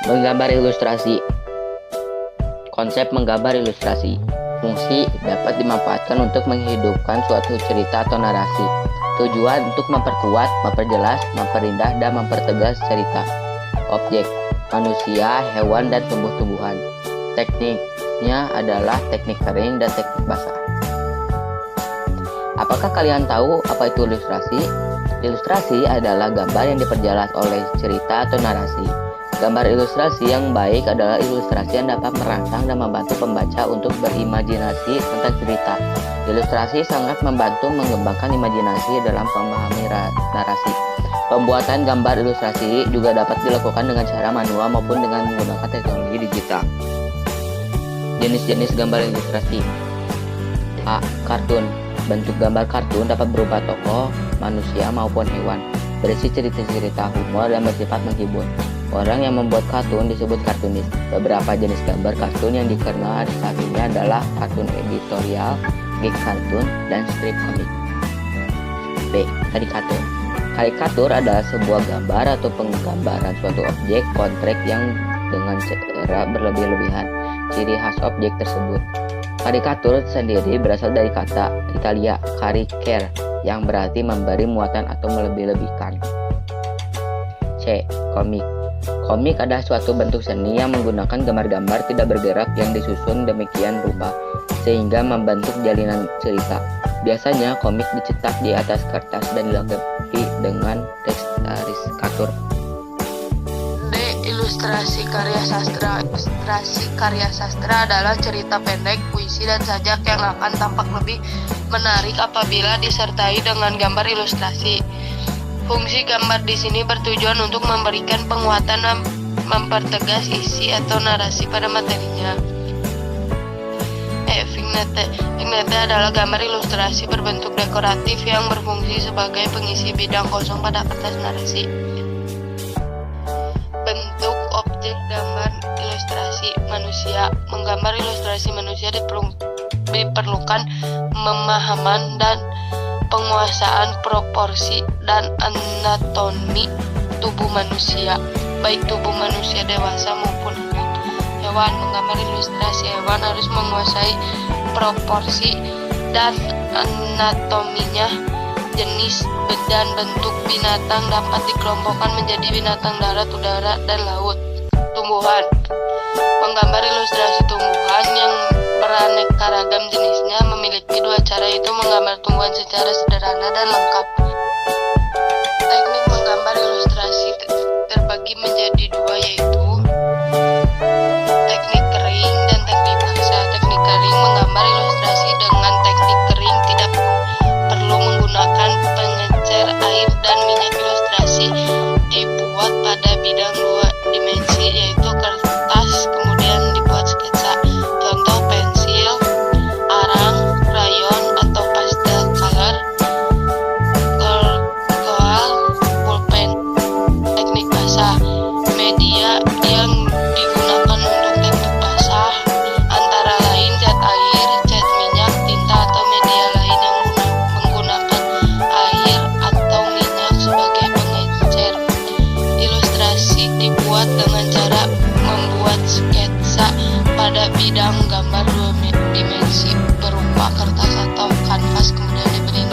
Menggambar ilustrasi. Konsep menggambar ilustrasi. Fungsi dapat dimanfaatkan untuk menghidupkan suatu cerita atau narasi. Tujuan untuk memperkuat, memperjelas, memperindah, dan mempertegas cerita. Objek: manusia, hewan, dan tumbuh-tumbuhan. Tekniknya adalah teknik kering dan teknik basah. Apakah kalian tahu apa itu ilustrasi? Ilustrasi adalah gambar yang diperjelas oleh cerita atau narasi. Gambar ilustrasi yang baik adalah ilustrasi yang dapat merangsang dan membantu pembaca untuk berimajinasi tentang cerita. Ilustrasi sangat membantu mengembangkan imajinasi dalam memahami narasi. Pembuatan gambar ilustrasi juga dapat dilakukan dengan cara manual maupun dengan menggunakan teknologi digital. Jenis-jenis gambar ilustrasi. A. Kartun. Bentuk gambar kartun dapat berupa tokoh, manusia maupun hewan, berisi cerita-cerita humor dan bersifat menghibur. Orang yang membuat kartun disebut kartunis. Beberapa jenis gambar kartun yang dikenal saat ini adalah kartun editorial, gig kartun, dan strip komik. B. Karikatur. Karikatur adalah sebuah gambar atau penggambaran suatu objek konkret yang dengan cara berlebih-lebihan. Ciri khas objek tersebut. Karikatur sendiri berasal dari kata Italia caricere yang berarti memberi muatan atau melebih-lebihkan. C. Komik. Komik adalah suatu bentuk seni yang menggunakan gambar-gambar tidak bergerak yang disusun demikian rupa sehingga membentuk jalinan cerita. Biasanya komik dicetak di atas kertas dan dilengkapi dengan teks karikatur. D. Ilustrasi karya sastra. Ilustrasi karya sastra adalah cerita pendek, puisi, dan sajak yang akan tampak lebih menarik apabila disertai dengan gambar ilustrasi. Fungsi gambar di sini bertujuan untuk memberikan penguatan dan mempertegas isi atau narasi pada materinya. Vignette. Vignette adalah gambar ilustrasi berbentuk dekoratif yang berfungsi sebagai pengisi bidang kosong pada kertas narasi. Bentuk objek gambar ilustrasi manusia. Menggambar ilustrasi manusia diperlukan pemahaman dan penguasaan proporsi dan anatomi tubuh manusia, baik tubuh manusia dewasa maupun hewan. Menggambar ilustrasi hewan harus menguasai proporsi dan anatominya. Jenis dan bentuk binatang dapat dikelompokkan menjadi binatang darat, udara, dan laut. Tumbuhan. Menggambar ilustrasi tumbuhan yang beraneka ragam jenisnya memiliki dua cara, yaitu menggambar tumbuhan secara sederhana dan lengkap. Teknik menggambar ilustrasi terbagi menjadi dua, yaitu teknik kering dan teknik basah. Teknik kering menggambar ilustrasi dengan teknik kering tidak perlu menggunakan pengecer air dan minyak. Ilustrasi dibuat pada bidang dua dimensi, yaitu kertas, kemudian dibuat sketsa. Contoh pensil, arang, krayon atau pastel color, koal, pulpen. Teknik basah. Media yang digunakan untuk teknik basah antara lain cat air, cat minyak, tinta, atau media lain yang menggunakan air atau minyak sebagai pengecer. Ilustrasi dibuat dengan cara membuat sketsa pada bidang gambar dua dimensi berupa kertas atau kanvas, kemudian diberi